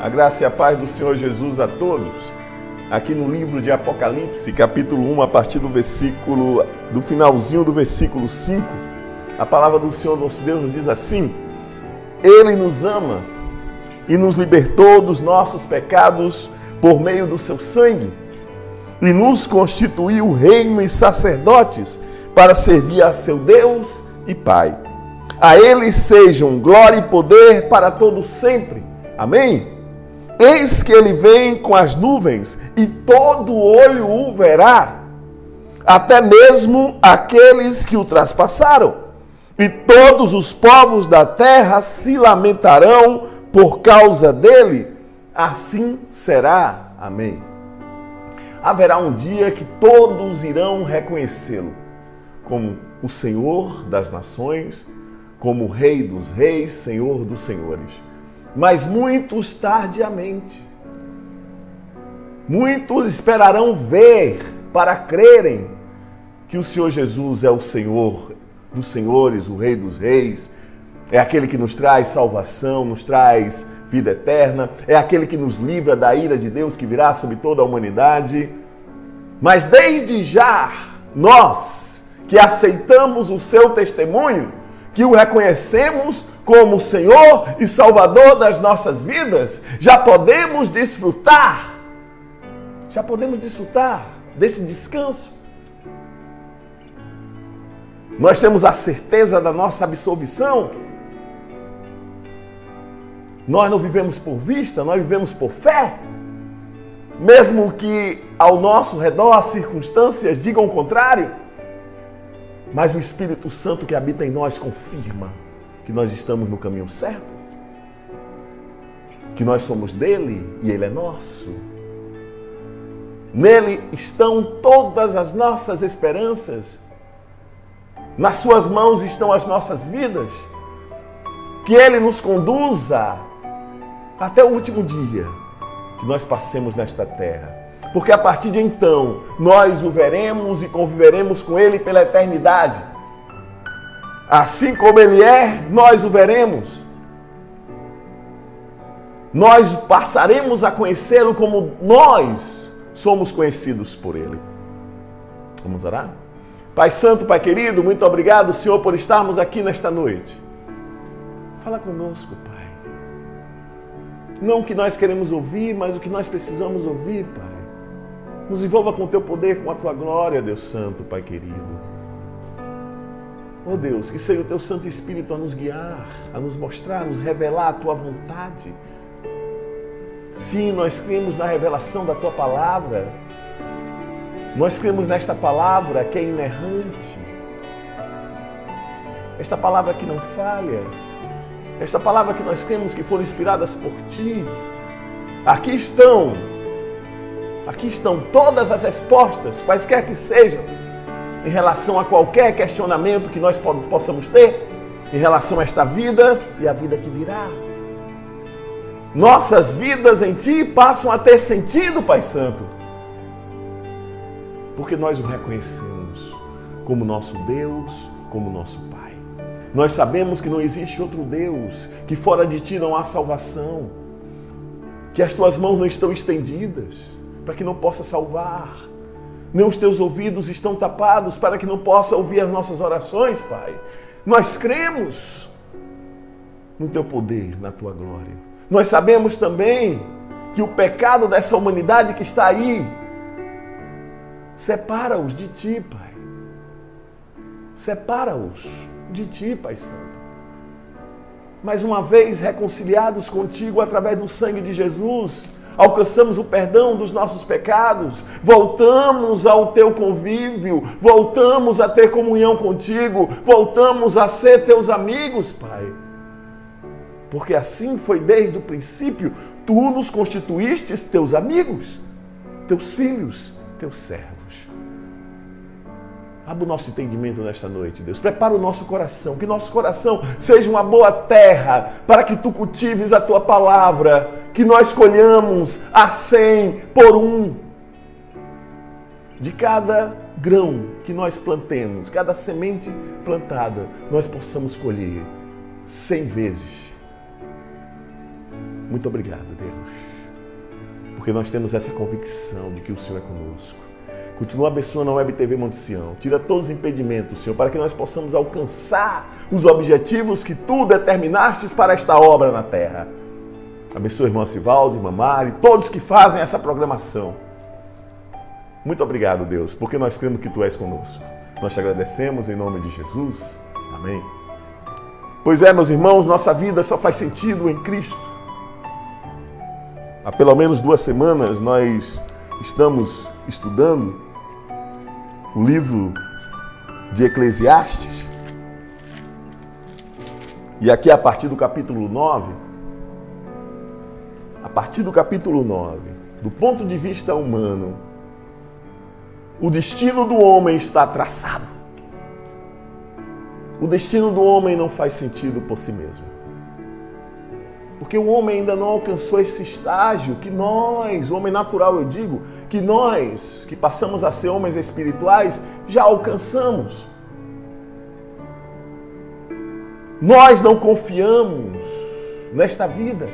A graça e a paz do Senhor Jesus a todos. Aqui no livro de Apocalipse, capítulo 1, a partir do finalzinho do versículo 5, a palavra do Senhor nosso Deus nos diz assim: Ele nos ama e nos libertou dos nossos pecados por meio do seu sangue e nos constituiu reino e sacerdotes para servir a seu Deus e Pai. A Ele sejam glória e poder para todos sempre. Amém? Eis que Ele vem com as nuvens e todo olho o verá, até mesmo aqueles que o traspassaram. E todos os povos da terra se lamentarão por causa dele. Assim será. Amém. Haverá um dia que todos irão reconhecê-lo como o Senhor das nações, como o Rei dos reis, Senhor dos senhores. Mas muitos tardiamente. Muitos esperarão ver para crerem que o Senhor Jesus é o Senhor dos senhores, o Rei dos reis, é aquele que nos traz salvação, nos traz vida eterna, é aquele que nos livra da ira de Deus que virá sobre toda a humanidade. Mas desde já, nós que aceitamos o seu testemunho, que o reconhecemos como Senhor e Salvador das nossas vidas, já podemos desfrutar desse descanso. Nós temos a certeza da nossa absolvição. Nós não vivemos por vista, nós vivemos por fé. Mesmo que ao nosso redor as circunstâncias digam o contrário, mas o Espírito Santo que habita em nós confirma que nós estamos no caminho certo, que nós somos dele e ele é nosso. Nele estão todas as nossas esperanças. Nas suas mãos estão as nossas vidas. Que ele nos conduza até o último dia que nós passemos nesta terra. Porque a partir de então, nós o veremos e conviveremos com ele pela eternidade. Assim como ele é, nós o veremos. Nós passaremos a conhecê-lo como nós somos conhecidos por ele. Vamos orar? Pai Santo, Pai querido, muito obrigado, Senhor, por estarmos aqui nesta noite. Fala conosco, Pai. Não o que nós queremos ouvir, mas o que nós precisamos ouvir, Pai. Nos envolva com o teu poder, com a tua glória, Deus Santo, Pai querido. Oh Deus, que seja o teu Santo Espírito a nos guiar, a nos mostrar, a nos revelar a tua vontade. Sim, nós cremos na revelação da tua palavra. Nós cremos nesta palavra que é inerrante. Esta palavra que não falha. Esta palavra que nós cremos que foram inspiradas por ti. Aqui estão todas as respostas, quaisquer que sejam, em relação a qualquer questionamento que nós possamos ter, em relação a esta vida e a vida que virá. Nossas vidas em ti passam a ter sentido, Pai Santo, porque nós o reconhecemos como nosso Deus, como nosso Pai. Nós sabemos que não existe outro Deus, que fora de ti não há salvação, que as tuas mãos não estão estendidas para que não possa salvar, nem os teus ouvidos estão tapados para que não possa ouvir as nossas orações, Pai. Nós cremos no teu poder, na tua glória. Nós sabemos também que o pecado dessa humanidade que está aí separa-os de ti, Pai. Separa-os de ti, Pai Santo. Mas uma vez reconciliados contigo através do sangue de Jesus, alcançamos o perdão dos nossos pecados, voltamos ao teu convívio, voltamos a ter comunhão contigo, voltamos a ser teus amigos, Pai. Porque assim foi desde o princípio, tu nos constituístes teus amigos, teus filhos, teus servos. Abra o nosso entendimento nesta noite, Deus. Prepara o nosso coração, que nosso coração seja uma boa terra para que tu cultives a tua palavra, que nós colhamos a 100 por 1. De cada grão que nós plantemos, cada semente plantada, nós possamos colher 100 vezes. Muito obrigado, Deus. porque nós temos essa convicção de que o Senhor é conosco. Continua abençoando a Web TV Monte Sião. Tira todos os impedimentos, Senhor, para que nós possamos alcançar os objetivos que Tu determinastes para esta obra na terra. Abençoa o irmão Sivaldo, irmã Mari, todos que fazem essa programação. Muito obrigado, Deus, porque nós cremos que Tu és conosco. Nós te agradecemos em nome de Jesus. Amém. Pois é, meus irmãos, nossa vida só faz sentido em Cristo. Há pelo menos 2 semanas nós estamos estudando o livro de Eclesiastes. E aqui a partir do capítulo 9, do ponto de vista humano, o destino do homem está traçado. O destino do homem não faz sentido por si mesmo. Porque o homem ainda não alcançou esse estágio que nós, o homem natural eu digo, que nós, que passamos a ser homens espirituais, já alcançamos. Nós não confiamos nesta vida,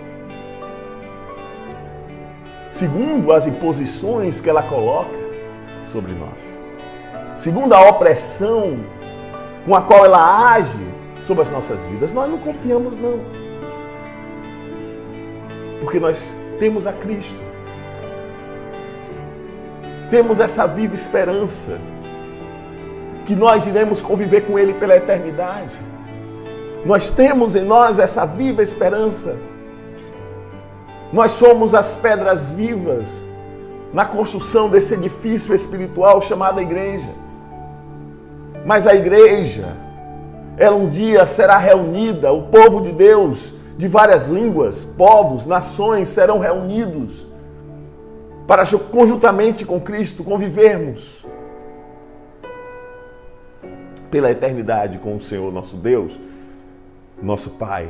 segundo as imposições que ela coloca sobre nós, segundo a opressão com a qual ela age sobre as nossas vidas. Nós não confiamos, não. Porque nós temos a Cristo. Temos essa viva esperança que nós iremos conviver com Ele pela eternidade. Nós temos em nós essa viva esperança. Nós somos as pedras vivas na construção desse edifício espiritual chamado igreja. Mas a igreja, ela um dia será reunida, o povo de Deus, de várias línguas, povos, nações serão reunidos para conjuntamente com Cristo convivermos pela eternidade com o Senhor nosso Deus, nosso Pai,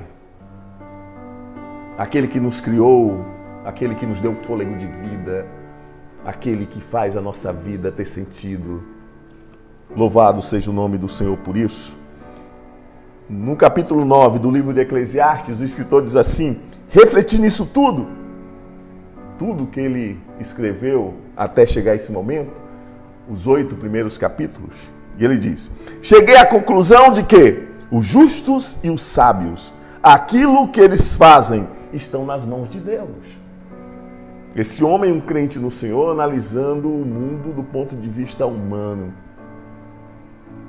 aquele que nos criou, aquele que nos deu fôlego de vida, aquele que faz a nossa vida ter sentido. Louvado seja o nome do Senhor por isso. No capítulo 9 do livro de Eclesiastes, o escritor diz assim, refletir nisso tudo que ele escreveu até chegar a esse momento, os 8 primeiros capítulos, e ele diz, cheguei à conclusão de que os justos e os sábios, aquilo que eles fazem, estão nas mãos de Deus. Esse homem, um crente no Senhor, analisando o mundo do ponto de vista humano,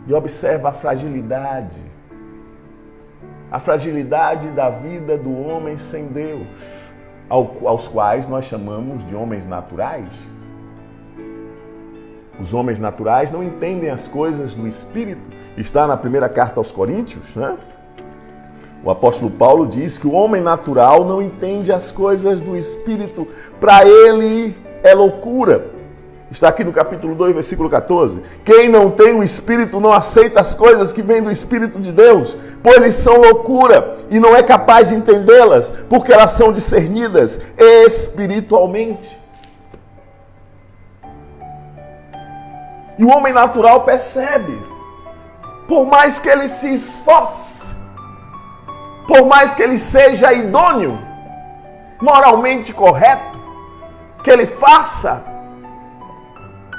e observa a fragilidade da vida do homem sem Deus, aos quais nós chamamos de homens naturais. Os homens naturais não entendem as coisas do Espírito. Está na primeira carta aos Coríntios, né? O apóstolo Paulo diz que o homem natural não entende as coisas do Espírito. Para ele é loucura. Está aqui no capítulo 2, versículo 14. Quem não tem o Espírito não aceita as coisas que vêm do Espírito de Deus, pois eles são loucura e não é capaz de entendê-las, porque elas são discernidas espiritualmente. E o homem natural percebe, por mais que ele se esforce, por mais que ele seja idôneo, moralmente correto, que ele faça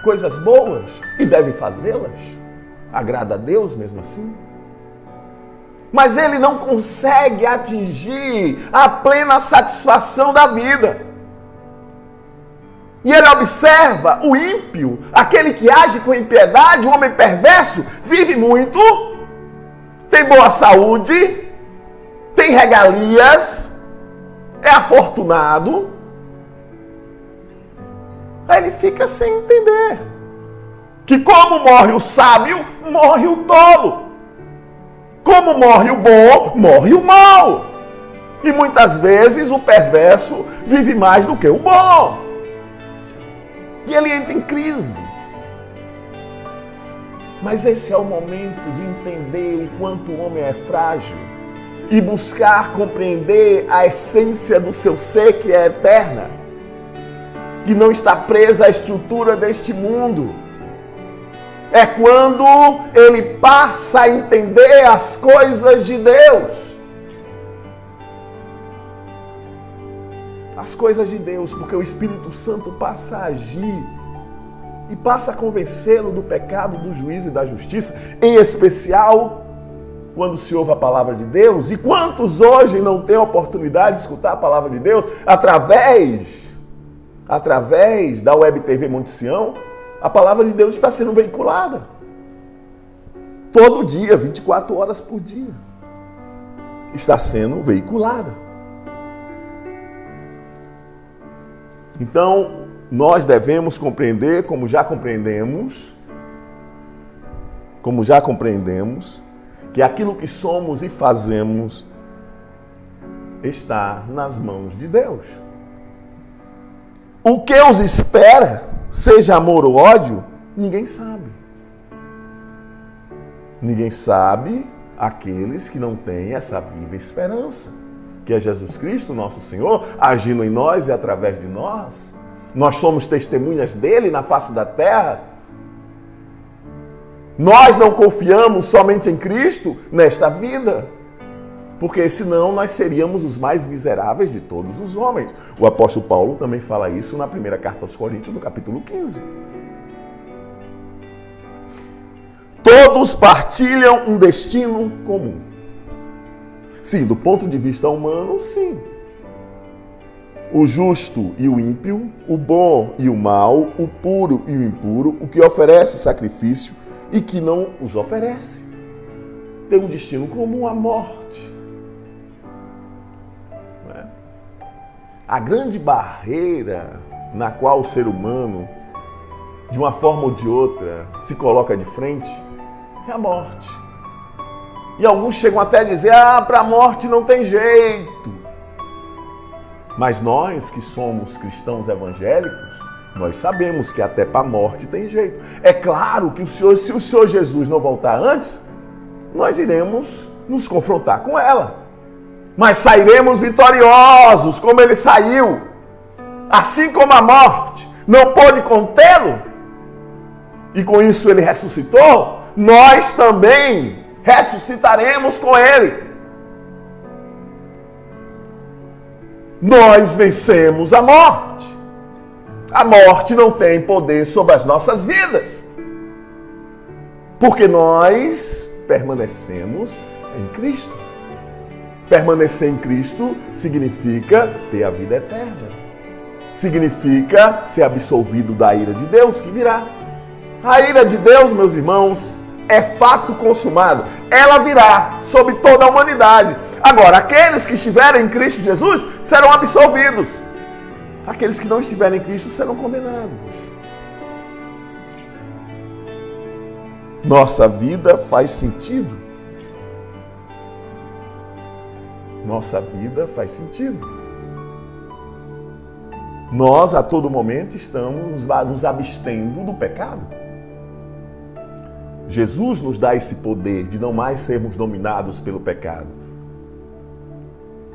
coisas boas, e deve fazê-las, agrada a Deus mesmo assim. Mas ele não consegue atingir a plena satisfação da vida. E ele observa o ímpio, aquele que age com impiedade, o homem perverso, vive muito, tem boa saúde, tem regalias, é afortunado. Aí ele fica sem entender que como morre o sábio, morre o tolo. Como morre o bom, morre o mal. E muitas vezes o perverso vive mais do que o bom. E ele entra em crise. Mas esse é o momento de entender o quanto o homem é frágil e buscar compreender a essência do seu ser, que é eterna, que não está presa à estrutura deste mundo. É quando ele passa a entender as coisas de Deus. as coisas de Deus, porque o Espírito Santo passa a agir e passa a convencê-lo do pecado, do juízo e da justiça, em especial quando se ouve a palavra de Deus. E quantos hoje não têm a oportunidade de escutar a palavra de Deus através da Web TV Monte Sião? A palavra de Deus está sendo veiculada todo dia, 24 horas por dia. Está sendo veiculada. Então, nós devemos compreender, como já compreendemos, que aquilo que somos e fazemos está nas mãos de Deus. O que os espera, seja amor ou ódio, ninguém sabe. Ninguém sabe aqueles que não têm essa viva esperança, que é Jesus Cristo, nosso Senhor, agindo em nós e através de nós. Nós somos testemunhas dele na face da terra. Nós não confiamos somente em Cristo nesta vida, porque senão nós seríamos os mais miseráveis de todos os homens. O apóstolo Paulo também fala isso na primeira carta aos Coríntios, no capítulo 15. Todos partilham um destino comum. Sim, do ponto de vista humano, sim. O justo e o ímpio, o bom e o mal, o puro e o impuro, o que oferece sacrifício e que não os oferece. Tem um destino comum, a morte. A grande barreira na qual o ser humano, de uma forma ou de outra, se coloca de frente, é a morte. E alguns chegam até a dizer, para a morte não tem jeito. Mas nós que somos cristãos evangélicos, nós sabemos que até para a morte tem jeito. É claro que se o Senhor Jesus não voltar antes, nós iremos nos confrontar com ela. Mas sairemos vitoriosos, como ele saiu. Assim como a morte não pôde contê-lo, e com isso ele ressuscitou, nós também ressuscitaremos com ele. Nós vencemos a morte. A morte não tem poder sobre as nossas vidas, porque nós permanecemos em Cristo. Permanecer em Cristo significa ter a vida eterna. Significa ser absolvido da ira de Deus que virá. A ira de Deus, meus irmãos, é fato consumado. Ela virá sobre toda a humanidade. Agora, aqueles que estiverem em Cristo Jesus serão absolvidos. Aqueles que não estiverem em Cristo serão condenados. Nossa vida faz sentido. Nossa vida faz sentido. Nós, a todo momento, estamos nos abstendo do pecado. Jesus nos dá esse poder de não mais sermos dominados pelo pecado.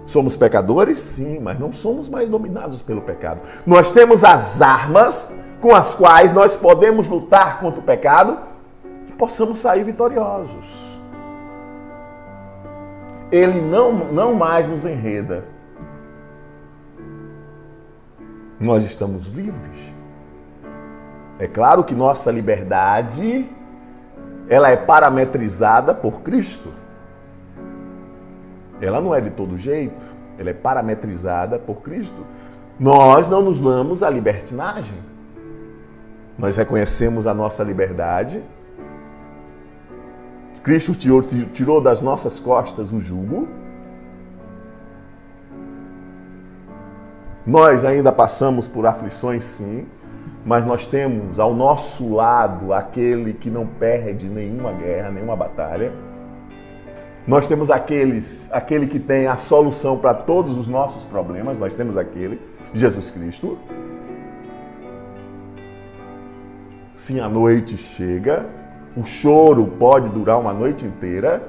Somos pecadores? Sim, mas não somos mais dominados pelo pecado. Nós temos as armas com as quais nós podemos lutar contra o pecado e possamos sair vitoriosos. Ele não mais nos enreda. Nós estamos livres. É claro que nossa liberdade, ela é parametrizada por Cristo. Ela não é de todo jeito, ela é parametrizada por Cristo. Nós não nos damos à libertinagem. Nós reconhecemos a nossa liberdade. Cristo tirou das nossas costas o jugo. Nós ainda passamos por aflições, sim, mas nós temos ao nosso lado aquele que não perde nenhuma guerra, nenhuma batalha. Nós temos aquele que tem a solução para todos os nossos problemas. Nós temos aquele, Jesus Cristo. Sim, a noite chega, o choro pode durar uma noite inteira,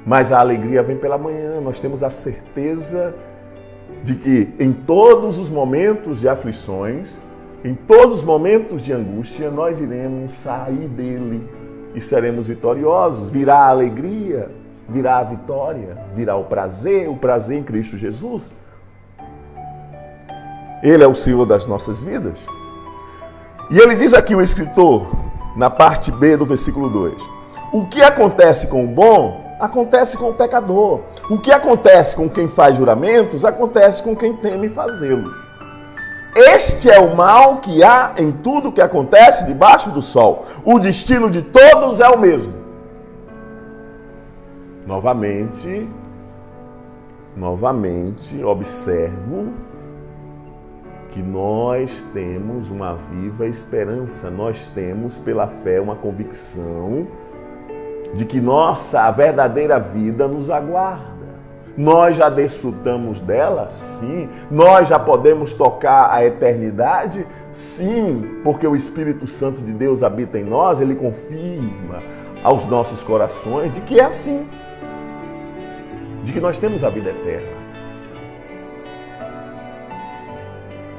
mas a alegria vem pela manhã. Nós temos a certeza de que em todos os momentos de aflições, em todos os momentos de angústia, nós iremos sair dele e seremos vitoriosos. Virá a alegria, virá a vitória, virá o prazer em Cristo Jesus. Ele é o Senhor das nossas vidas. E ele diz aqui, o escritor, na parte B do versículo 2, o que acontece com o bom, acontece com o pecador. O que acontece com quem faz juramentos, acontece com quem teme fazê-los. Este é o mal que há em tudo que acontece debaixo do sol. O destino de todos é o mesmo. Novamente, observo que nós temos uma viva esperança. Nós temos, pela fé, uma convicção de que a verdadeira vida nos aguarda. Nós já desfrutamos dela? Sim. Nós já podemos tocar a eternidade? Sim, porque o Espírito Santo de Deus habita em nós, ele confirma aos nossos corações de que é assim, de que nós temos a vida eterna.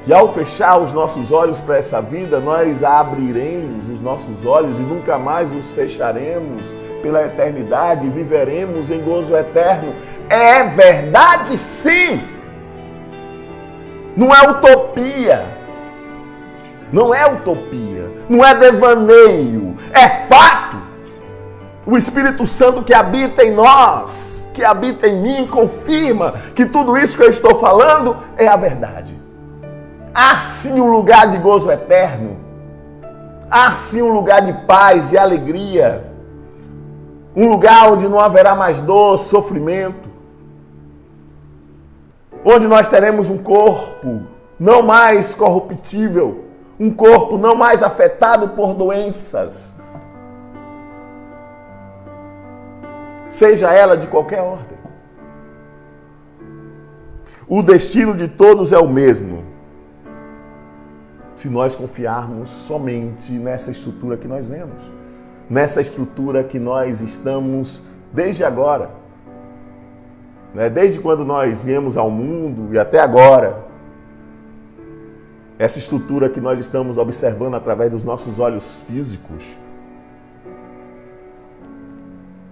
Que ao fechar os nossos olhos para essa vida, nós abriremos os nossos olhos e nunca mais os fecharemos pela eternidade, viveremos em gozo eterno. É verdade, sim! Não é utopia. Não é utopia. Não é devaneio. É fato. O Espírito Santo que habita em nós, que habita em mim, confirma que tudo isso que eu estou falando é a verdade. Há sim um lugar de gozo eterno. Há sim um lugar de paz, de alegria. Um lugar onde não haverá mais dor, sofrimento. Onde nós teremos um corpo não mais corruptível. Um corpo não mais afetado por doenças. Seja ela de qualquer ordem. O destino de todos é o mesmo. Se nós confiarmos somente nessa estrutura que nós vemos. Nessa estrutura que nós estamos desde agora. Desde quando nós viemos ao mundo e até agora. Essa estrutura que nós estamos observando através dos nossos olhos físicos.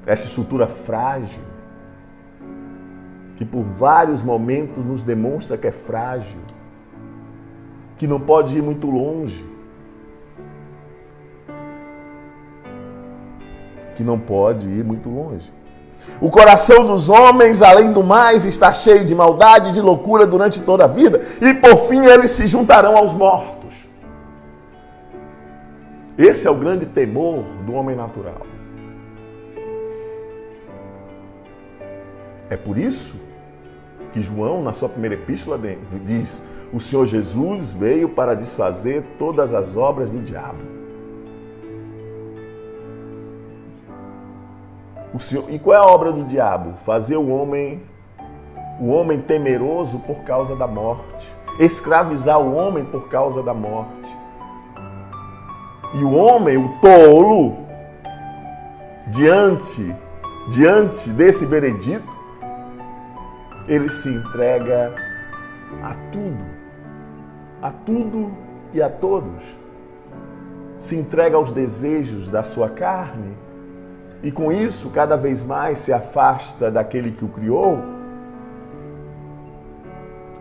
Essa estrutura frágil. Que por vários momentos nos demonstra que é frágil. Que não pode ir muito longe. Que não pode ir muito longe. O coração dos homens, além do mais, está cheio de maldade e de loucura durante toda a vida. E por fim eles se juntarão aos mortos. Esse é o grande temor do homem natural. É por isso que João, na sua primeira epístola, diz: o Senhor Jesus veio para desfazer todas as obras do diabo. E qual é a obra do diabo? Fazer o homem temeroso por causa da morte. Escravizar o homem por causa da morte. E o homem, o tolo, diante desse veredito, ele se entrega a tudo e a todos. Se entrega aos desejos da sua carne. E com isso, cada vez mais se afasta daquele que o criou,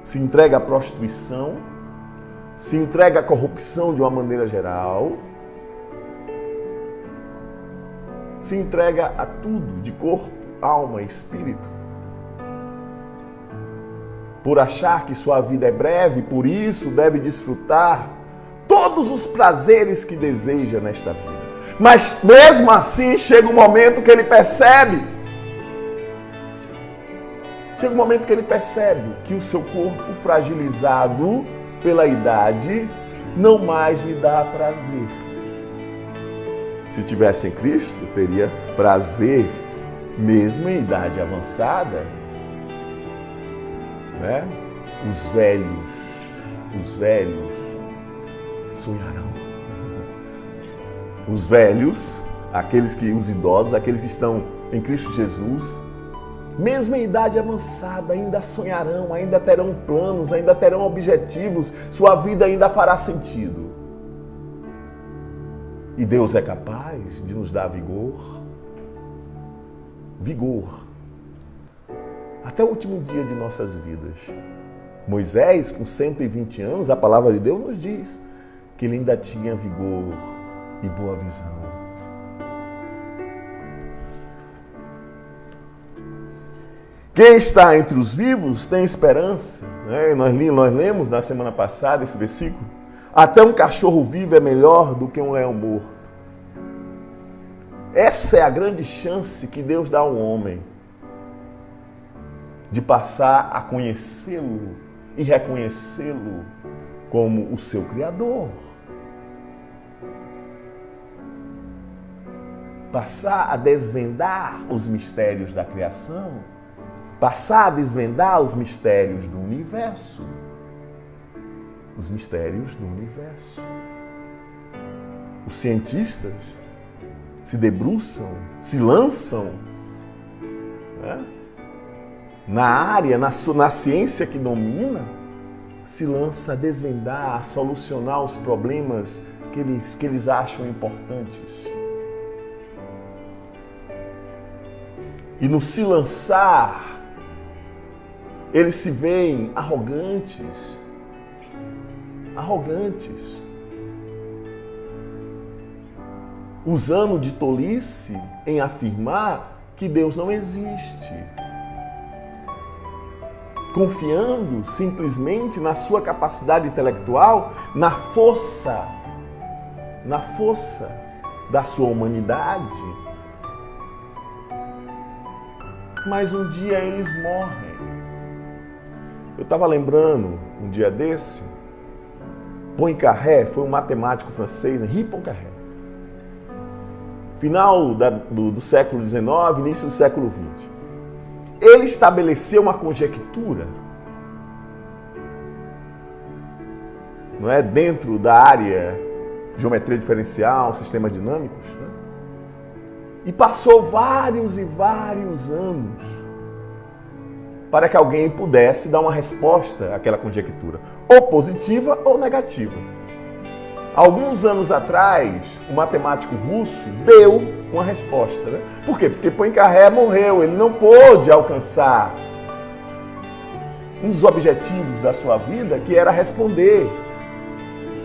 se entrega à prostituição, se entrega à corrupção de uma maneira geral, se entrega a tudo, de corpo, alma e espírito. Por achar que sua vida é breve, por isso deve desfrutar todos os prazeres que deseja nesta vida. Mas mesmo assim chega um momento que ele percebe. Chega um momento que ele percebe que o seu corpo fragilizado pela idade não mais lhe dá prazer. Se tivesse em Cristo, teria prazer mesmo em idade avançada. Os velhos sonharão. Os velhos, os idosos, aqueles que estão em Cristo Jesus, mesmo em idade avançada, ainda sonharão, ainda terão planos, ainda terão objetivos, sua vida ainda fará sentido. E Deus é capaz de nos dar vigor, até o último dia de nossas vidas. Moisés, com 120 anos, a palavra de Deus nos diz que ele ainda tinha vigor e boa visão. Quem está entre os vivos tem esperança. Né? Nós lemos na semana passada esse versículo. Até um cachorro vivo é melhor do que um leão morto. Essa é a grande chance que Deus dá ao homem de passar a conhecê-lo e reconhecê-lo como o seu Criador. Passar a desvendar os mistérios da criação. Passar a desvendar os mistérios do universo. Os mistérios do universo. Os cientistas se debruçam, se lançam, né? Na área, na ciência que domina, se lança a desvendar, a solucionar os problemas que eles acham importantes. E no se lançar, eles se veem arrogantes, usando de tolice em afirmar que Deus não existe, confiando simplesmente na sua capacidade intelectual, na força da sua humanidade. Mas um dia eles morrem. Eu estava lembrando, um dia desse, Poincaré foi um matemático francês, Henri Poincaré. Final do século XIX, início do século XX. Ele estabeleceu uma conjectura, não é, dentro da área de geometria diferencial, sistemas dinâmicos, né? E passou vários e vários anos para que alguém pudesse dar uma resposta àquela conjectura, ou positiva ou negativa. Alguns anos atrás, um matemático russo deu uma resposta, né? Por quê? Porque Poincaré morreu, ele não pôde alcançar um dos objetivos da sua vida, que era responder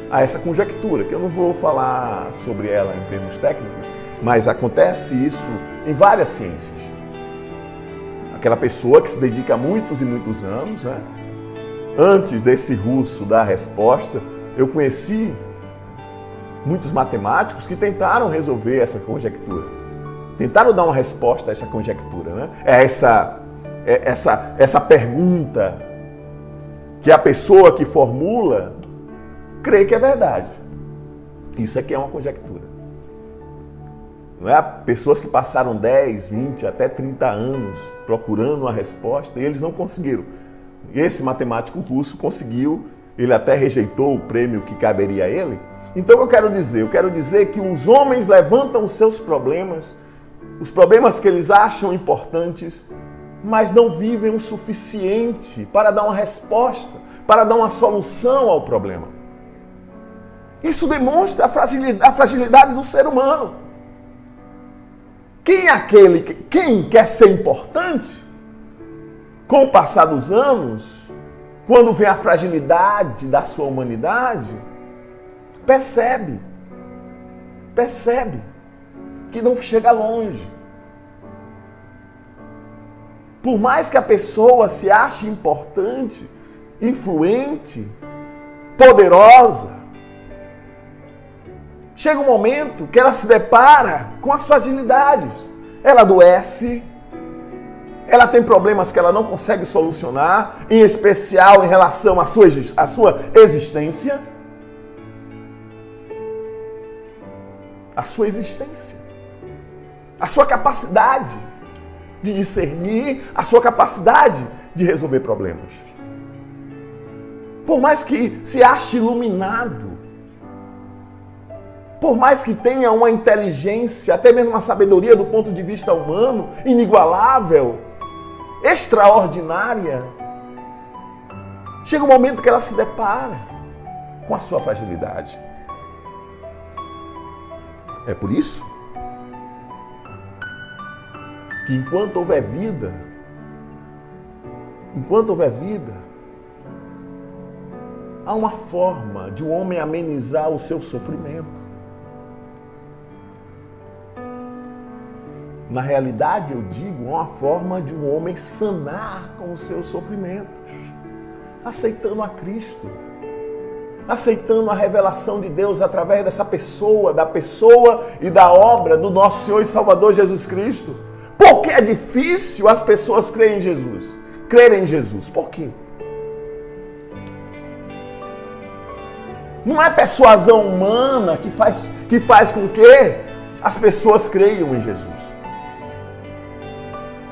a essa conjectura, que eu não vou falar sobre ela em termos técnicos, mas acontece isso em várias ciências. Aquela pessoa que se dedica muitos e muitos anos, né? Antes desse russo dar a resposta, eu conheci muitos matemáticos que tentaram resolver essa conjectura. Tentaram dar uma resposta a essa conjectura, né? Essa pergunta que a pessoa que formula crê que é verdade. Isso aqui é uma conjectura. Não é? Pessoas que passaram 10, 20, até 30 anos procurando uma resposta e eles não conseguiram. E esse matemático russo conseguiu, ele até rejeitou o prêmio que caberia a ele. Então eu quero dizer que os homens levantam os seus problemas, os problemas que eles acham importantes, mas não vivem o suficiente para dar uma resposta, para dar uma solução ao problema. Isso demonstra a fragilidade do ser humano. Quem quer ser importante, com o passar dos anos, quando vê a fragilidade da sua humanidade, percebe que não chega longe. Por mais que a pessoa se ache importante, influente, poderosa, chega um momento que ela se depara com as fragilidades. Ela adoece, ela tem problemas que ela não consegue solucionar, em especial em relação à sua existência. A sua existência, a sua capacidade de discernir, a sua capacidade de resolver problemas. Por mais que se ache iluminado, por mais que tenha uma inteligência, até mesmo uma sabedoria do ponto de vista humano, inigualável, extraordinária, chega um momento que ela se depara com a sua fragilidade. É por isso que enquanto houver vida, Há uma forma de um homem amenizar o seu sofrimento. Na realidade, eu digo, há uma forma de um homem sanar com os seus sofrimentos, aceitando a Cristo, aceitando a revelação de Deus através dessa pessoa, da pessoa e da obra do nosso Senhor e Salvador Jesus Cristo. Por que é difícil as pessoas crerem em Jesus? Por quê? Não é persuasão humana que faz com que as pessoas creiam em Jesus.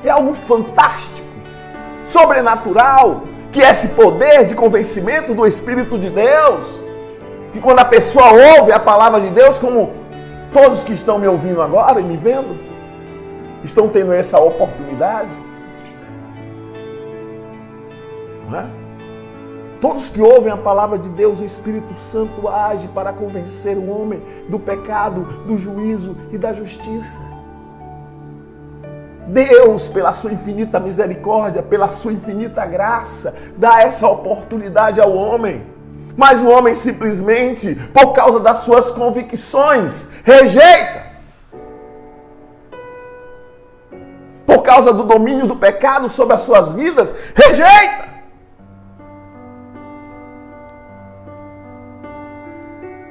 É algo fantástico, sobrenatural, que é esse poder de convencimento do Espírito de Deus, que quando a pessoa ouve a palavra de Deus, como todos que estão me ouvindo agora e me vendo, estão tendo essa oportunidade, não é? Todos que ouvem a palavra de Deus, o Espírito Santo age para convencer o homem do pecado, do juízo e da justiça. Deus, pela sua infinita misericórdia, pela sua infinita graça, dá essa oportunidade ao homem. Mas o homem simplesmente, por causa das suas convicções, rejeita. Por causa do domínio do pecado sobre as suas vidas, rejeita.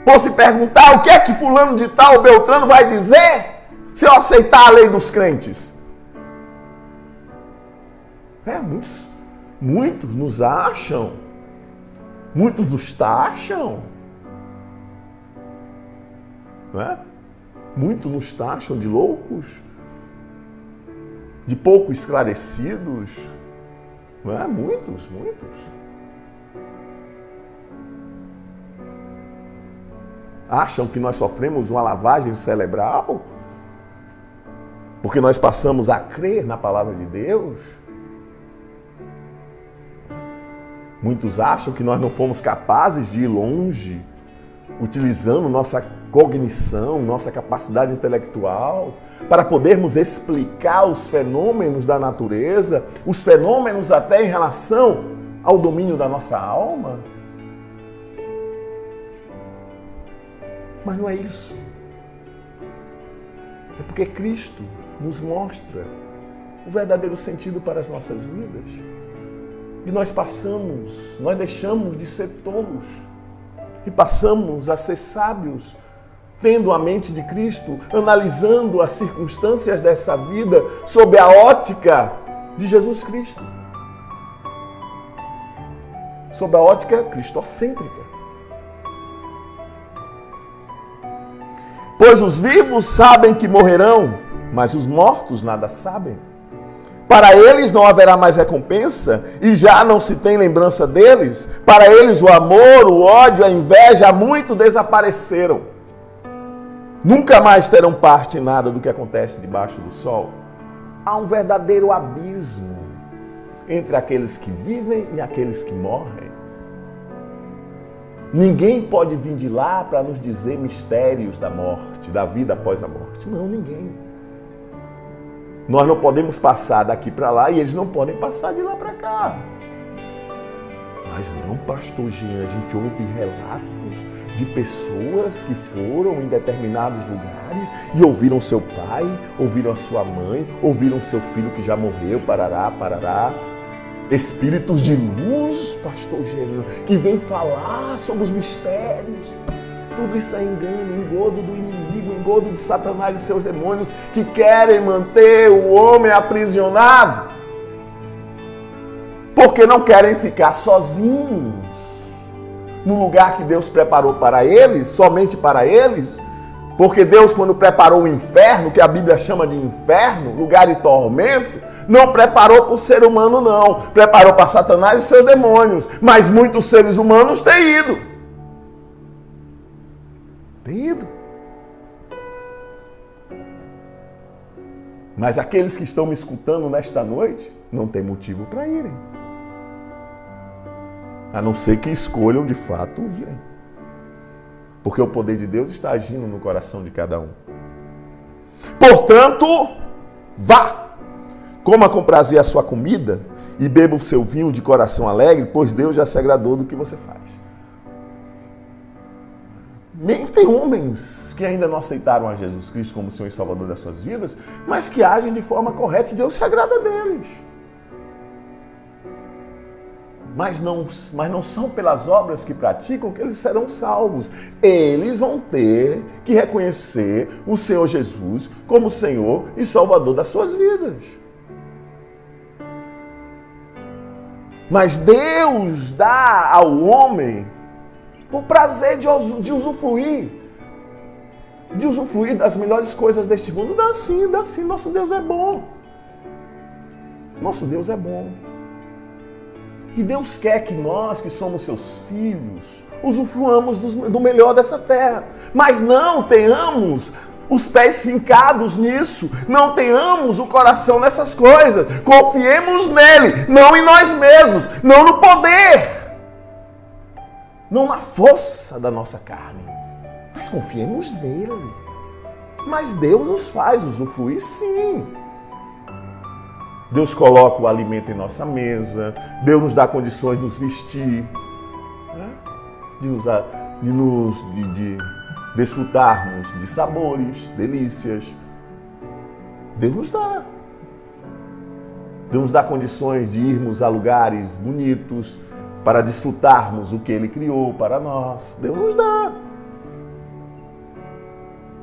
Por se perguntar o que é que fulano de tal, Beltrano vai dizer se eu aceitar a lei dos crentes. Muitos nos acham, muitos nos taxam, não é? Muitos nos taxam de loucos, de pouco esclarecidos, não é? Muitos. Acham que nós sofremos uma lavagem cerebral porque nós passamos a crer na palavra de Deus. Muitos acham que nós não fomos capazes de ir longe, utilizando nossa cognição, nossa capacidade intelectual, para podermos explicar os fenômenos da natureza, os fenômenos até em relação ao domínio da nossa alma. Mas não é isso. É porque Cristo nos mostra o verdadeiro sentido para as nossas vidas. E nós deixamos de ser tolos e passamos a ser sábios, tendo a mente de Cristo, analisando as circunstâncias dessa vida sob a ótica de Jesus Cristo, sob a ótica cristocêntrica. Pois os vivos sabem que morrerão, mas os mortos nada sabem. Para eles não haverá mais recompensa e já não se tem lembrança deles. Para eles o amor, o ódio, a inveja, muito desapareceram. Nunca mais terão parte em nada do que acontece debaixo do sol. Há um verdadeiro abismo entre aqueles que vivem e aqueles que morrem. Ninguém pode vir de lá para nos dizer mistérios da morte, da vida após a morte. Não, ninguém. Nós não podemos passar daqui para lá e eles não podem passar de lá para cá. Mas não, pastor Jean, a gente ouve relatos de pessoas que foram em determinados lugares e ouviram seu pai, ouviram a sua mãe, ouviram seu filho que já morreu, parará, parará. Espíritos de luz, pastor Jean, que vem falar sobre os mistérios. Tudo isso é engano, engodo do inimigo, engodo de Satanás e seus demônios que querem manter o homem aprisionado porque não querem ficar sozinhos no lugar que Deus preparou para eles, somente para eles. Porque Deus, quando preparou o inferno, que a Bíblia chama de inferno, lugar de tormento, não preparou para o ser humano, não. Preparou para Satanás e seus demônios. Mas muitos seres humanos têm ido. Mas aqueles que estão me escutando nesta noite, não tem motivo para irem. A não ser que escolham de fato irem. Porque o poder de Deus está agindo no coração de cada um. Portanto, vá, coma com prazer a sua comida e beba o seu vinho de coração alegre, pois Deus já se agradou do que você faz. Tem homens que ainda não aceitaram a Jesus Cristo como Senhor e Salvador das suas vidas, mas que agem de forma correta e Deus se agrada deles. Mas não são pelas obras que praticam que eles serão salvos. Eles vão ter que reconhecer o Senhor Jesus como Senhor e Salvador das suas vidas. Mas Deus dá ao homem o prazer de usufruir das melhores coisas deste mundo. Dá sim. Nosso Deus é bom. Nosso Deus é bom. E Deus quer que nós, que somos seus filhos, usufruamos do melhor dessa terra. Mas não tenhamos os pés fincados nisso. Não tenhamos o coração nessas coisas. Confiemos nele, não em nós mesmos, não no poder, não na força da nossa carne, mas confiemos nele. Mas Deus nos faz usufruir, sim. Deus coloca o alimento em nossa mesa, Deus nos dá condições de nos vestir, né? de desfrutarmos de sabores, delícias. Deus nos dá. Deus nos dá condições de irmos a lugares bonitos para desfrutarmos o que Ele criou para nós. Deus nos dá.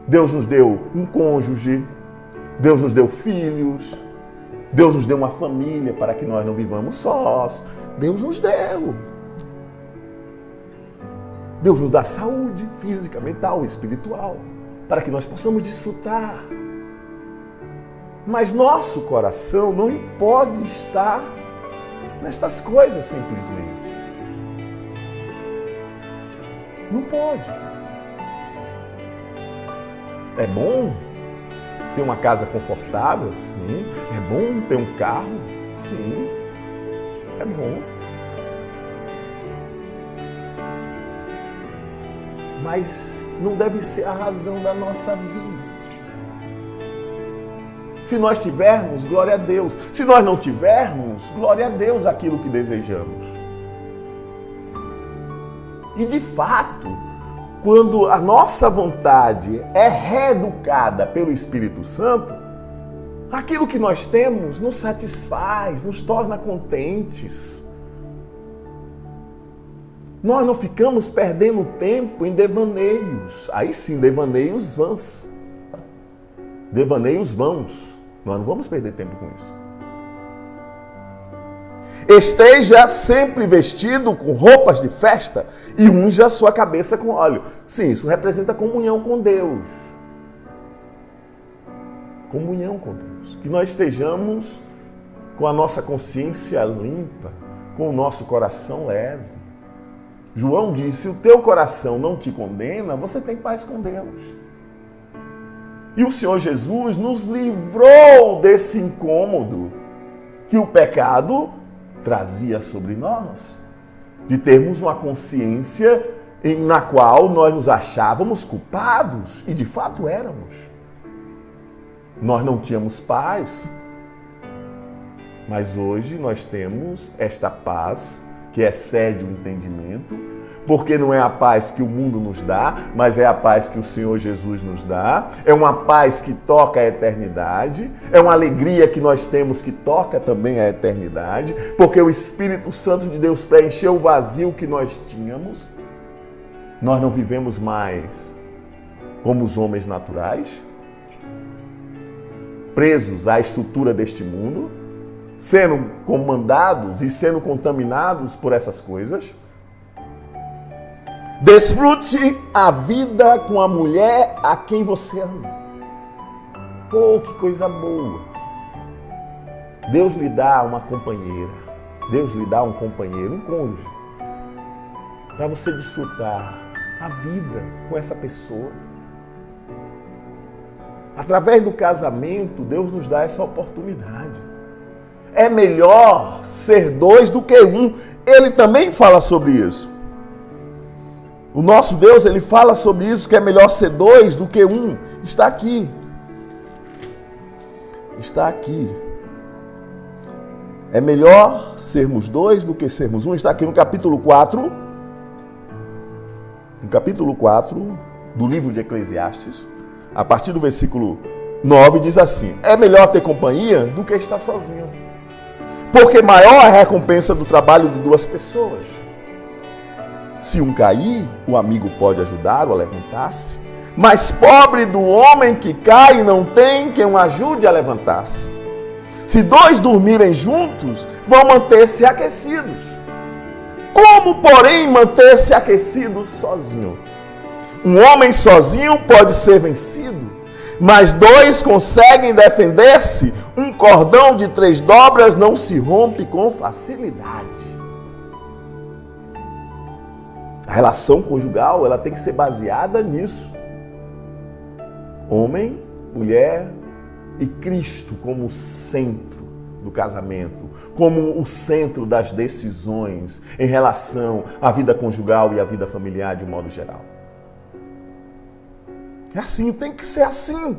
Deus nos deu um cônjuge, Deus nos deu filhos, Deus nos deu uma família para que nós não vivamos sós. Deus nos deu. Deus nos dá saúde física, mental, espiritual, para que nós possamos desfrutar. Mas nosso coração não pode estar nestas coisas simplesmente. Não pode. É bom ter uma casa confortável? Sim. É bom ter um carro? Sim. É bom. Mas não deve ser a razão da nossa vida. Se nós tivermos, glória a Deus. Se nós não tivermos, glória a Deus aquilo que desejamos. E de fato, quando a nossa vontade é reeducada pelo Espírito Santo, aquilo que nós temos nos satisfaz, nos torna contentes. Nós não ficamos perdendo tempo em devaneios. Aí sim, devaneios vãos. Devaneios vãos. Nós não vamos perder tempo com isso. Esteja sempre vestido com roupas de festa e unja a sua cabeça com óleo. Sim, isso representa comunhão com Deus. Comunhão com Deus. Que nós estejamos com a nossa consciência limpa, com o nosso coração leve. João disse, se o teu coração não te condena, você tem paz com Deus. E o Senhor Jesus nos livrou desse incômodo que o pecado trazia sobre nós, de termos uma consciência na qual nós nos achávamos culpados, e de fato éramos. Nós não tínhamos paz, mas hoje nós temos esta paz que excede o entendimento, porque não é a paz que o mundo nos dá, mas é a paz que o Senhor Jesus nos dá. É uma paz que toca a eternidade, é uma alegria que nós temos que toca também a eternidade, porque o Espírito Santo de Deus preencheu o vazio que nós tínhamos. Nós não vivemos mais como os homens naturais, presos à estrutura deste mundo, sendo comandados e sendo contaminados por essas coisas. Desfrute a vida com a mulher a quem você ama. Oh, que coisa boa! Deus lhe dá uma companheira, Deus lhe dá um companheiro, um cônjuge, para você desfrutar a vida com essa pessoa. Através do casamento, Deus nos dá essa oportunidade. É melhor ser dois do que um. Ele também fala sobre isso. O nosso Deus, ele fala sobre isso, que é melhor ser dois do que um. Está aqui. Está aqui. É melhor sermos dois do que sermos um. Está aqui no capítulo 4. no capítulo 4 do livro de Eclesiastes, a partir do versículo 9, diz assim: é melhor ter companhia do que estar sozinho, porque maior é a recompensa do trabalho de duas pessoas. Se um cair, o amigo pode ajudá-lo a levantar-se, mas pobre do homem que cai e não tem quem o ajude a levantar-se. Se dois dormirem juntos, vão manter-se aquecidos. Como, porém, manter-se aquecido sozinho? Um homem sozinho pode ser vencido, mas dois conseguem defender-se. Um cordão de 3 dobras não se rompe com facilidade. A relação conjugal, ela tem que ser baseada nisso. Homem, mulher e Cristo como centro do casamento, como o centro das decisões em relação à vida conjugal e à vida familiar de um modo geral. É assim, tem que ser assim.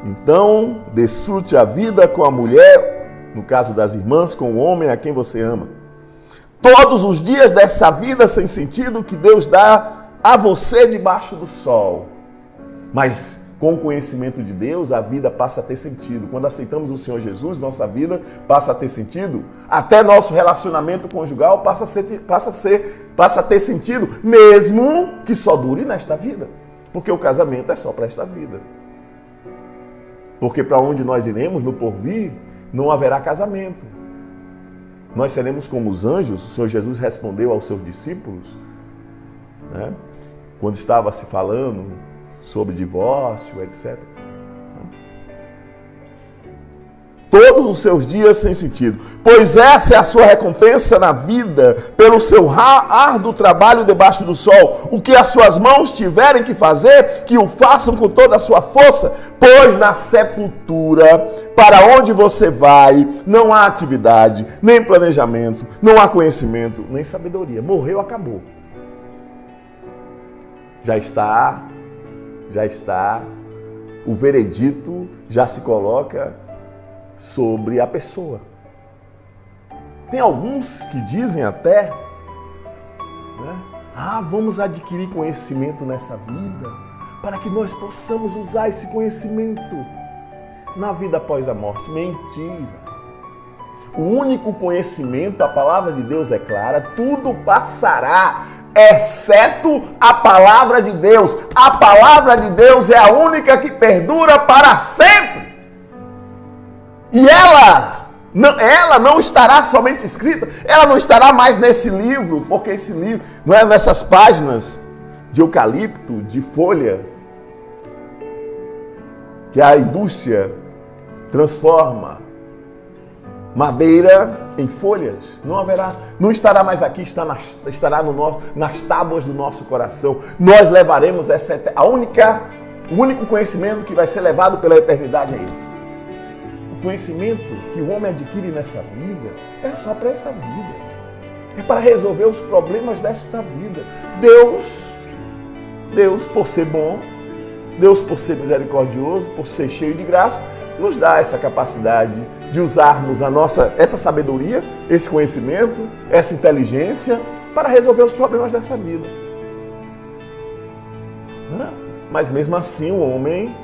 Então, desfrute a vida com a mulher, no caso das irmãs, com o homem a quem você ama. Todos os dias dessa vida sem sentido que Deus dá a você debaixo do sol. Mas com o conhecimento de Deus, a vida passa a ter sentido. Quando aceitamos o Senhor Jesus, nossa vida passa a ter sentido. Até nosso relacionamento conjugal passa a ter sentido, mesmo que só dure nesta vida. Porque o casamento é só para esta vida. Porque para onde nós iremos no porvir, não haverá casamento. Nós seremos como os anjos. O Senhor Jesus respondeu aos seus discípulos, né, quando estava se falando sobre divórcio, etc. Todos os seus dias sem sentido. Pois essa é a sua recompensa na vida, pelo seu árduo trabalho debaixo do sol. O que as suas mãos tiverem que fazer, que o façam com toda a sua força. Pois na sepultura, para onde você vai, não há atividade, nem planejamento, não há conhecimento, nem sabedoria. Morreu, acabou. Já está, o veredito já se coloca sobre a pessoa. Tem alguns que dizem até, né, vamos adquirir conhecimento nessa vida, para que nós possamos usar esse conhecimento na vida após a morte. Mentira! O único conhecimento, a palavra de Deus é clara, tudo passará, exceto a palavra de Deus. A palavra de Deus é a única que perdura para sempre. E ela não estará somente escrita, ela não estará mais nesse livro, porque esse livro não é nessas páginas de eucalipto, de folha, que a indústria transforma madeira em folhas. Não estará mais aqui, estará nas tábuas do nosso coração. Nós levaremos o único conhecimento que vai ser levado pela eternidade é esse. O conhecimento que o homem adquire nessa vida é só para essa vida. É para resolver os problemas desta vida. Deus, por ser bom, Deus, por ser misericordioso, por ser cheio de graça, nos dá essa capacidade de usarmos essa sabedoria, esse conhecimento, essa inteligência para resolver os problemas dessa vida. Mas mesmo assim o homem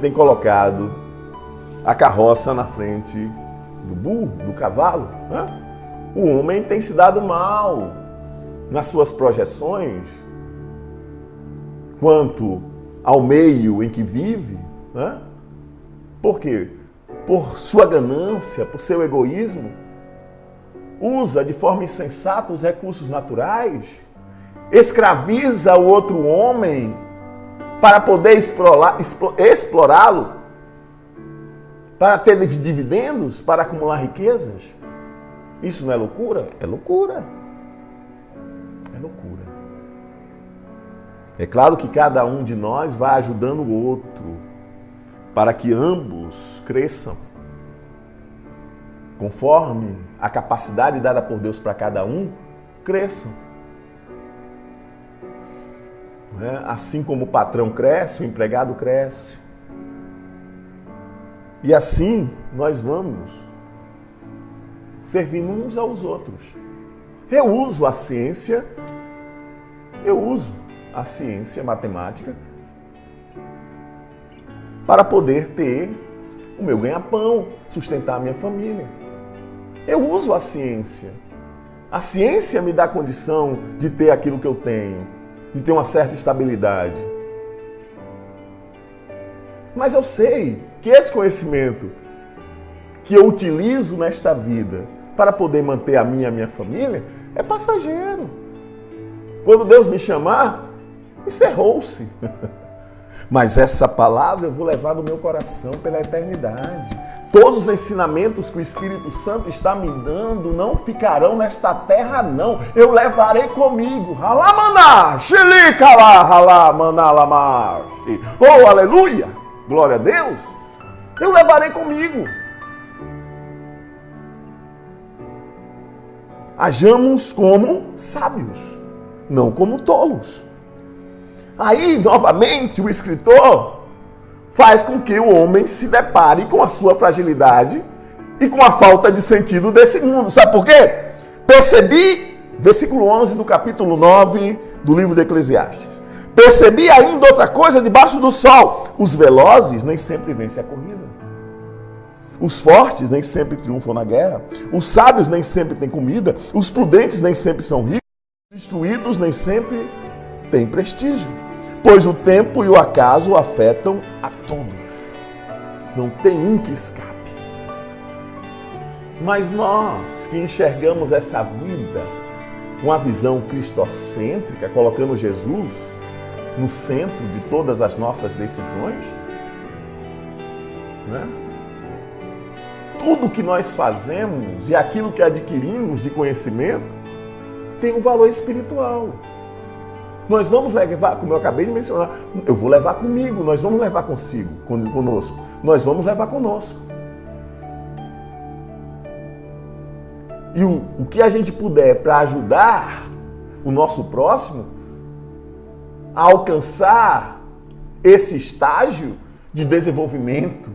tem colocado a carroça na frente do burro, do cavalo. O homem tem se dado mal nas suas projeções quanto ao meio em que vive. Por quê? Por sua ganância, por seu egoísmo, usa de forma insensata os recursos naturais, escraviza o outro homem para poder explorá-lo, para ter dividendos, para acumular riquezas. Isso não é loucura? É loucura. É loucura. É claro que cada um de nós vai ajudando o outro para que ambos cresçam conforme a capacidade dada por Deus para cada um, cresçam. Assim como o patrão cresce, o empregado cresce. E assim nós vamos servindo uns aos outros. Eu uso a ciência matemática para poder ter o meu ganha-pão, sustentar a minha família. Eu uso a ciência. A ciência me dá condição de ter aquilo que eu tenho, de ter uma certa estabilidade. Mas eu sei que esse conhecimento que eu utilizo nesta vida para poder manter a minha e a minha família é passageiro. Quando Deus me chamar, encerrou-se. Mas essa palavra eu vou levar no meu coração pela eternidade. Todos os ensinamentos que o Espírito Santo está me dando não ficarão nesta terra, não. Eu levarei comigo. Oh, aleluia! Glória a Deus! Eu levarei comigo. Hajamos como sábios, não como tolos. Aí, novamente, o escritor faz com que o homem se depare com a sua fragilidade e com a falta de sentido desse mundo. Sabe por quê? Percebi, versículo 11 do capítulo 9 do livro de Eclesiastes. Percebi ainda outra coisa debaixo do sol. Os velozes nem sempre vencem a corrida. Os fortes nem sempre triunfam na guerra. Os sábios nem sempre têm comida. Os prudentes nem sempre são ricos. Os instruídos nem sempre têm prestígio. Pois o tempo e o acaso afetam a todos. Não tem um que escape. Mas nós que enxergamos essa vida com a visão cristocêntrica, colocando Jesus no centro de todas as nossas decisões, né? Tudo que nós fazemos e aquilo que adquirimos de conhecimento tem um valor espiritual. Nós vamos levar, como eu acabei de mencionar, eu vou levar comigo, nós vamos levar conosco, nós vamos levar conosco. E o que a gente puder para ajudar o nosso próximo a alcançar esse estágio de desenvolvimento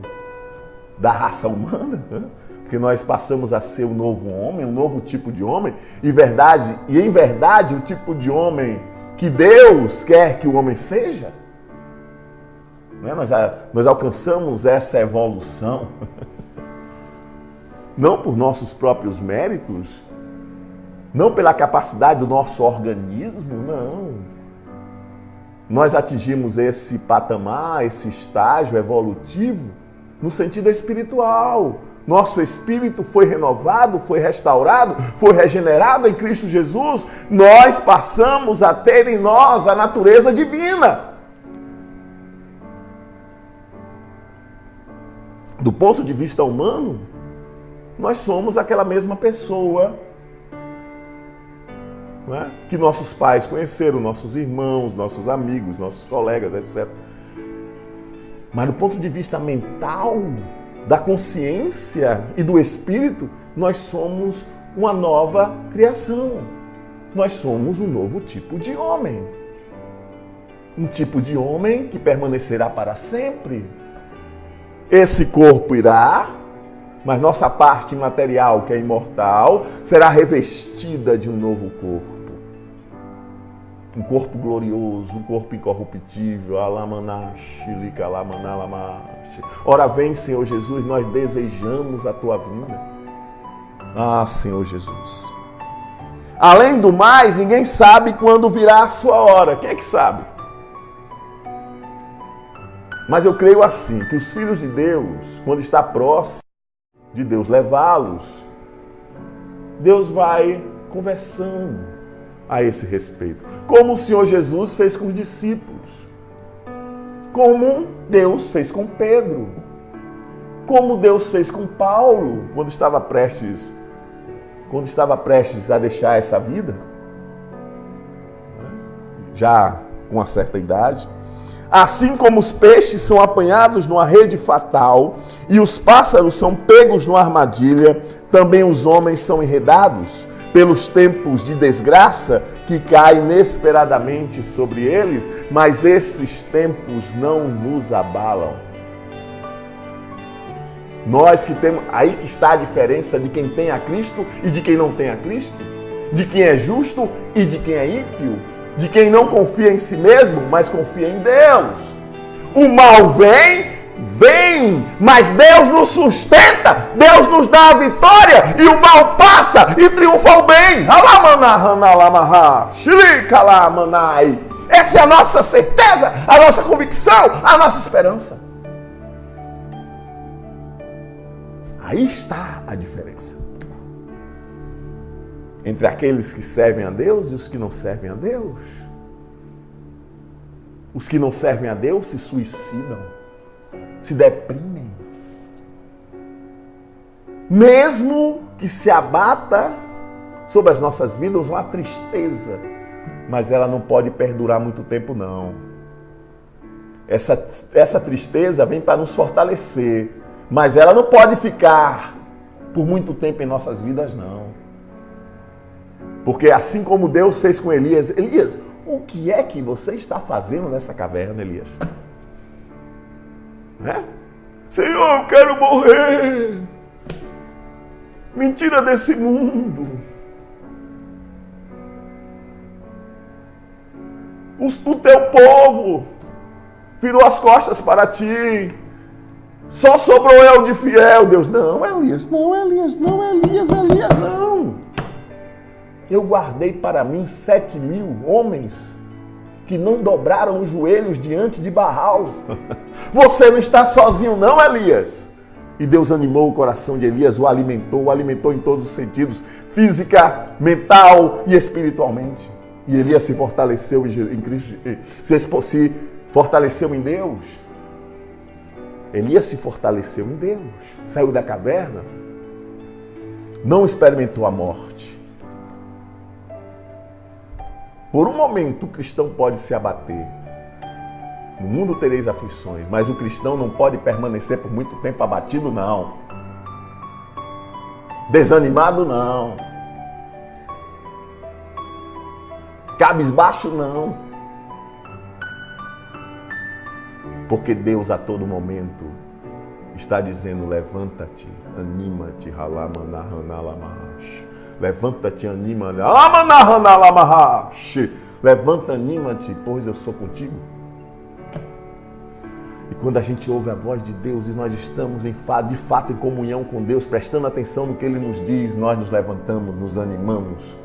da raça humana, né? Porque nós passamos a ser um novo homem, um novo tipo de homem, em verdade o tipo de homem que Deus quer que o homem seja, né? Nós alcançamos essa evolução, não por nossos próprios méritos, não pela capacidade do nosso organismo, não. Nós atingimos esse patamar, esse estágio evolutivo no sentido espiritual. Nosso espírito foi renovado, foi restaurado, foi regenerado em Cristo Jesus. Nós passamos a ter em nós a natureza divina. Do ponto de vista humano, nós somos aquela mesma pessoa, né, que nossos pais conheceram, nossos irmãos, nossos amigos, nossos colegas, etc. Mas do ponto de vista mental, da consciência e do espírito, nós somos uma nova criação. Nós somos um novo tipo de homem. Um tipo de homem que permanecerá para sempre. Esse corpo irá, mas nossa parte material, que é imortal, será revestida de um novo corpo. Um corpo glorioso, um corpo incorruptível. Ora vem, Senhor Jesus, nós desejamos a tua vinda. Ah, Senhor Jesus. Além do mais, ninguém sabe quando virá a sua hora. Quem é que sabe? Mas eu creio assim, que os filhos de Deus, quando está próximo de Deus levá-los, Deus vai conversando a esse respeito. Como o Senhor Jesus fez com os discípulos. Como Deus fez com Pedro. Como Deus fez com Paulo, quando estava prestes a deixar essa vida, já com uma certa idade. Assim como os peixes são apanhados numa rede fatal e os pássaros são pegos numa armadilha, também os homens são enredados pelos tempos de desgraça que caem inesperadamente sobre eles, mas esses tempos não nos abalam. Nós que temos, aí que está a diferença de quem tem a Cristo e de quem não tem a Cristo. de quem é justo e de quem é ímpio, de quem não confia em si mesmo, mas confia em Deus. O mal vem, mas Deus nos sustenta, Deus nos dá a vitória e o mal passa e triunfa o bem. Essa é a nossa certeza, a nossa convicção, a nossa esperança. Aí está a diferença entre aqueles que servem a Deus e os que não servem a Deus. Os que não servem a Deus se suicidam, se deprimem. Mesmo que se abata sobre as nossas vidas uma tristeza, mas ela não pode perdurar muito tempo, não. Essa tristeza vem para nos fortalecer, mas ela não pode ficar por muito tempo em nossas vidas, não. Porque assim como Deus fez com Elias, Elias, o que é que você está fazendo nessa caverna, Elias? Senhor, eu quero morrer. Me tira desse mundo. O teu povo virou as costas para ti. Só sobrou eu de fiel, Deus. Não, Elias, não, Elias, não, Elias, não. Eu guardei para mim 7.000 homens que não dobraram os joelhos diante de Baal. Você não está sozinho não, Elias. E Deus animou o coração de Elias, o alimentou em todos os sentidos, física, mental e espiritualmente. E Elias se fortaleceu em Cristo, se fortaleceu em Deus. Elias se fortaleceu em Deus, saiu da caverna, não experimentou a morte. Por um momento o cristão pode se abater. No mundo tereis aflições, mas o cristão não pode permanecer por muito tempo abatido, não. Desanimado, não. Cabisbaixo, não. Porque Deus a todo momento está dizendo, levanta-te, anima-te, levanta-te, anima-te, levanta, anima-te, pois eu sou contigo. E quando a gente ouve a voz de Deus e nós estamos de fato em comunhão com Deus, prestando atenção no que Ele nos diz, nós nos levantamos, nos animamos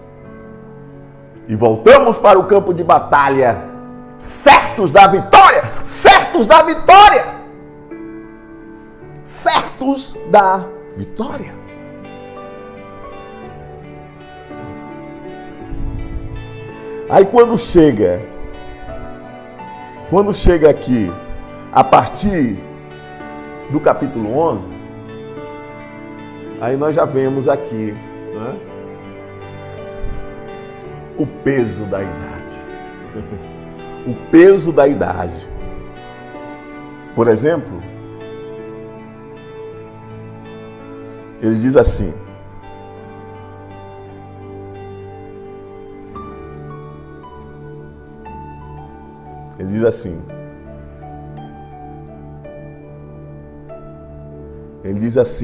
e voltamos para o campo de batalha, certos da vitória, certos da vitória, certos da vitória. Aí quando chega aqui, a partir do capítulo 11, aí nós já vemos aqui, né, o peso da idade. O peso da idade. Por exemplo, ele diz assim,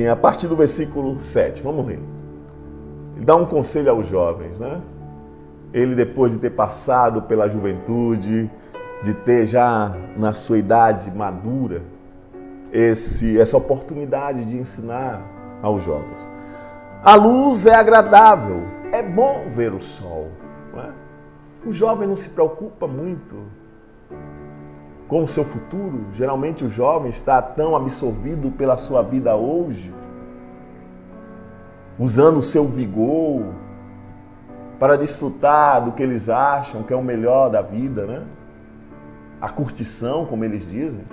a partir do versículo 7, vamos ler. Ele dá um conselho aos jovens, né? Ele, depois de ter passado pela juventude, de ter já na sua idade madura, essa oportunidade de ensinar aos jovens. A luz é agradável, é bom ver o sol. Não é? O jovem não se preocupa muito com o seu futuro. Geralmente o jovem está tão absorvido pela sua vida hoje, usando o seu vigor para desfrutar do que eles acham que é o melhor da vida, né? A curtição, como eles dizem.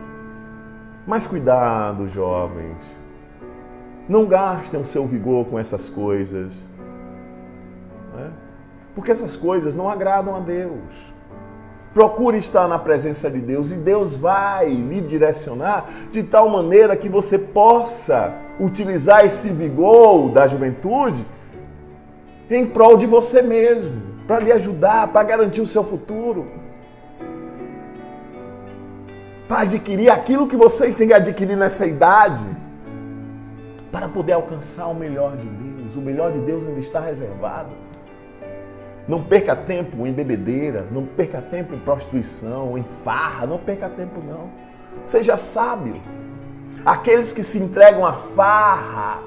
Mas cuidado, jovens. Não gastem o seu vigor com essas coisas, né? Porque essas coisas não agradam a Deus. Procure estar na presença de Deus e Deus vai lhe direcionar de tal maneira que você possa utilizar esse vigor da juventude em prol de você mesmo, para lhe ajudar, para garantir o seu futuro, para adquirir aquilo que vocês têm que adquirir nessa idade, para poder alcançar o melhor de Deus. O melhor de Deus ainda está reservado. Não perca tempo em bebedeira, não perca tempo em prostituição, em farra, não perca tempo não. Seja sábio. Aqueles que se entregam à farra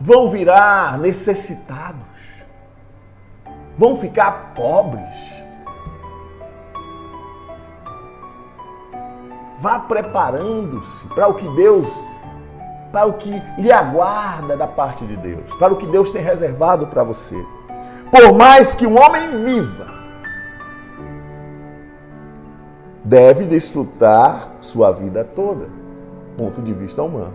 vão virar necessitados, vão ficar pobres. Vá preparando-se para o que lhe aguarda da parte de Deus, para o que Deus tem reservado para você. Por mais que um homem viva, deve desfrutar sua vida toda, ponto de vista humano.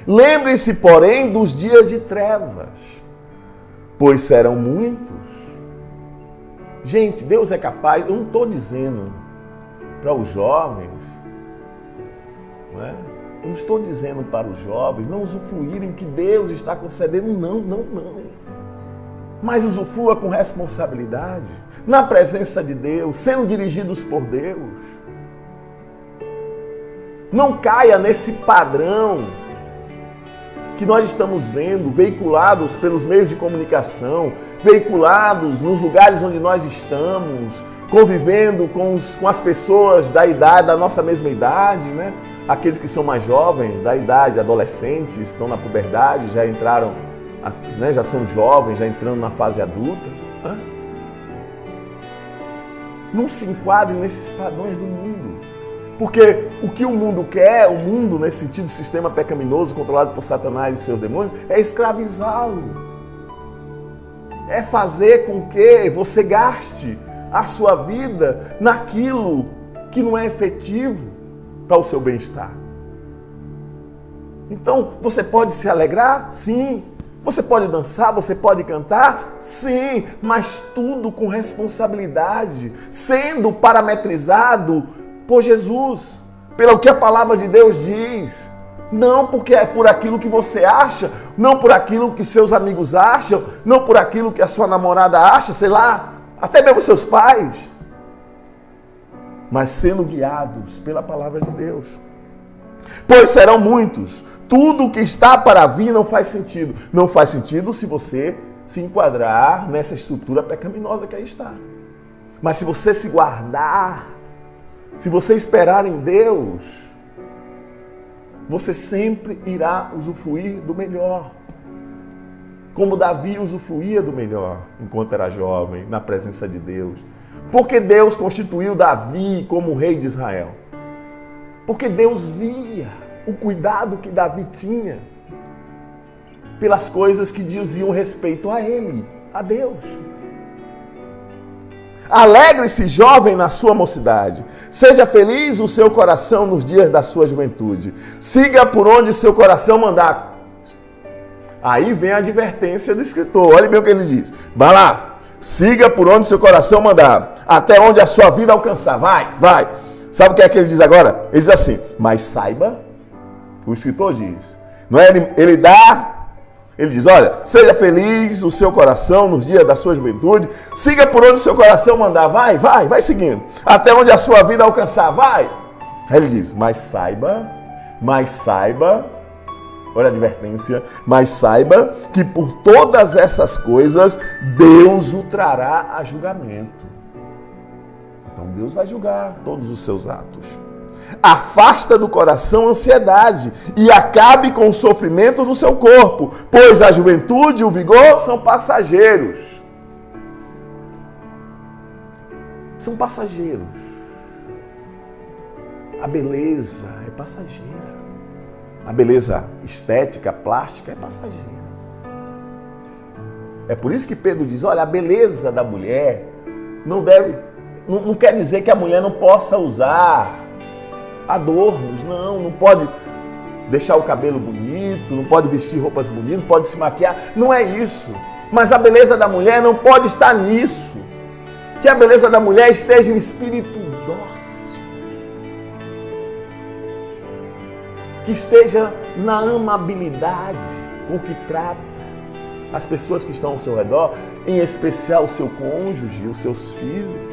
Lembre-se, porém, dos dias de trevas, pois serão muitos. Gente, Deus é capaz, eu não estou dizendo para os jovens, não é? Eu não estou dizendo para os jovens não usufruírem que Deus está concedendo, não. Mas usufrua com responsabilidade, na presença de Deus, sendo dirigidos por Deus. Não caia nesse padrão que nós estamos vendo, veiculados pelos meios de comunicação, veiculados nos lugares onde nós estamos, convivendo com as pessoas da idade, da nossa mesma idade, né? Aqueles que são mais jovens, da idade, adolescentes, estão na puberdade, já entraram, né? Já são jovens, já entrando na fase adulta. Não se enquadre nesses padrões do mundo. Porque o que o mundo quer, o mundo, nesse sentido, sistema pecaminoso controlado por Satanás e seus demônios, é escravizá-lo. É fazer com que você gaste a sua vida naquilo que não é efetivo para o seu bem-estar. Então, você pode se alegrar? Sim. Você pode dançar, você pode cantar? Sim. Mas tudo com responsabilidade, sendo parametrizado por Jesus, pelo que a palavra de Deus diz. Não porque é por aquilo que você acha, não por aquilo que seus amigos acham, não por aquilo que a sua namorada acha, sei lá, até mesmo seus pais, mas sendo guiados pela palavra de Deus. Pois serão muitos. Tudo o que está para vir não faz sentido. Não faz sentido se você se enquadrar nessa estrutura pecaminosa que aí está. Mas se você se guardar, se você esperar em Deus, você sempre irá usufruir do melhor. Como Davi usufruía do melhor enquanto era jovem, na presença de Deus. Porque Deus constituiu Davi como rei de Israel. Porque Deus via o cuidado que Davi tinha pelas coisas que diziam respeito a ele, a Deus. Alegre-se, jovem, na sua mocidade. Seja feliz o seu coração nos dias da sua juventude. Siga por onde seu coração mandar. Aí vem a advertência do escritor. Olha bem o que ele diz. Vai lá. Siga por onde seu coração mandar. Até onde a sua vida alcançar. Vai. Sabe o que é que ele diz agora? Ele diz assim, mas saiba, o escritor diz, não é? Ele diz, olha, seja feliz o seu coração nos dias da sua juventude, siga por onde o seu coração mandar, vai seguindo, até onde a sua vida alcançar, vai. Aí ele diz, mas saiba, olha a advertência, mas saiba que por todas essas coisas Deus o trará a julgamento. Então Deus vai julgar todos os seus atos. Afasta do coração a ansiedade e acabe com o sofrimento do seu corpo, pois a juventude e o vigor são passageiros. São passageiros. A beleza é passageira. A beleza estética, plástica é passageira. É por isso que Pedro diz, olha, a beleza da mulher não quer dizer que a mulher não possa usar adornos, não pode deixar o cabelo bonito, não pode vestir roupas bonitas, não pode se maquiar, não é isso. Mas a beleza da mulher não pode estar nisso. Que a beleza da mulher esteja em espírito dócil, que esteja na amabilidade com que trata as pessoas que estão ao seu redor, em especial o seu cônjuge, os seus filhos.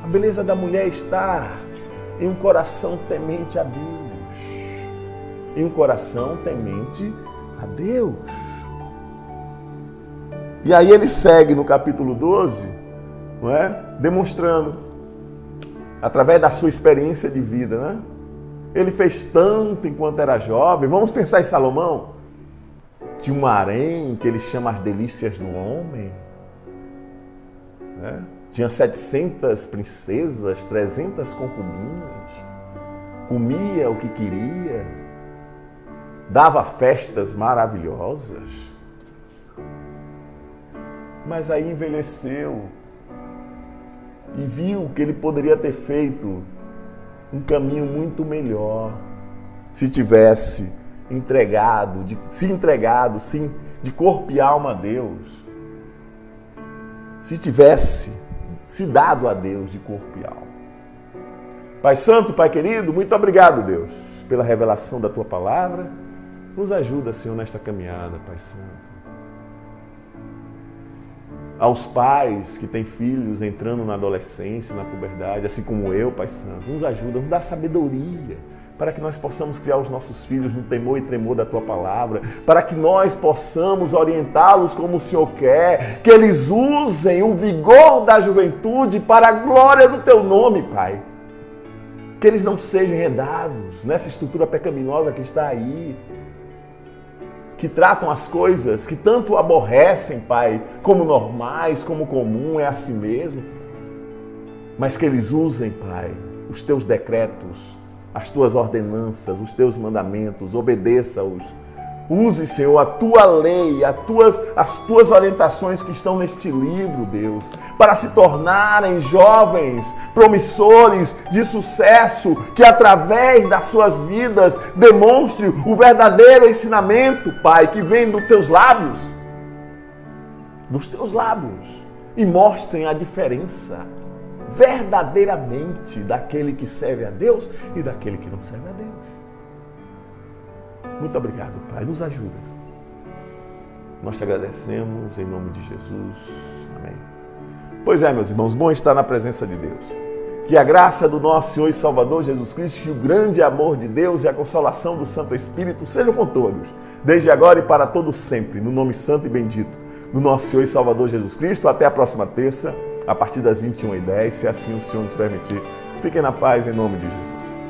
A beleza da mulher está em um coração temente a Deus. Em um coração temente a Deus. E aí ele segue no capítulo 12, não é? Demonstrando, através da sua experiência de vida, né? Ele fez tanto enquanto era jovem. Vamos pensar em Salomão. Tinha um harém que ele chama as delícias do homem. Né? Tinha 700 princesas, 300 concubinas. Comia o que queria. Dava festas maravilhosas. Mas aí envelheceu e viu que ele poderia ter feito um caminho muito melhor se tivesse entregado de corpo e alma a Deus. Se tivesse se dado a Deus de corpo e alma. Pai Santo, Pai querido, muito obrigado, Deus, pela revelação da Tua palavra. Nos ajuda, Senhor, nesta caminhada, Pai Santo. Aos pais que têm filhos entrando na adolescência, na puberdade, assim como eu, Pai Santo, nos ajuda, nos dá sabedoria para que nós possamos criar os nossos filhos no temor e tremor da Tua palavra, para que nós possamos orientá-los como o Senhor quer, que eles usem o vigor da juventude para a glória do Teu nome, Pai. Que eles não sejam enredados nessa estrutura pecaminosa que está aí, que tratam as coisas que tanto aborrecem, Pai, como normais, como comum, é assim mesmo. Mas que eles usem, Pai, os Teus decretos, as Tuas ordenanças, os Teus mandamentos, obedeça-os. Use, Senhor, a Tua lei, as Tuas orientações que estão neste livro, Deus, para se tornarem jovens, promissores, de sucesso, que através das suas vidas demonstre o verdadeiro ensinamento, Pai, que vem dos Teus lábios, e mostrem a diferença verdadeiramente daquele que serve a Deus e daquele que não serve a Deus. Muito obrigado, Pai. Nos ajuda. Nós te agradecemos em nome de Jesus. Amém. Pois é, meus irmãos, bom estar na presença de Deus. Que a graça do nosso Senhor e Salvador Jesus Cristo, que o grande amor de Deus e a consolação do Santo Espírito sejam com todos, desde agora e para todos sempre, no nome santo e bendito do nosso Senhor e Salvador Jesus Cristo. Até a próxima terça, a partir das 21h10, se assim o Senhor nos permitir. Fiquem na paz em nome de Jesus.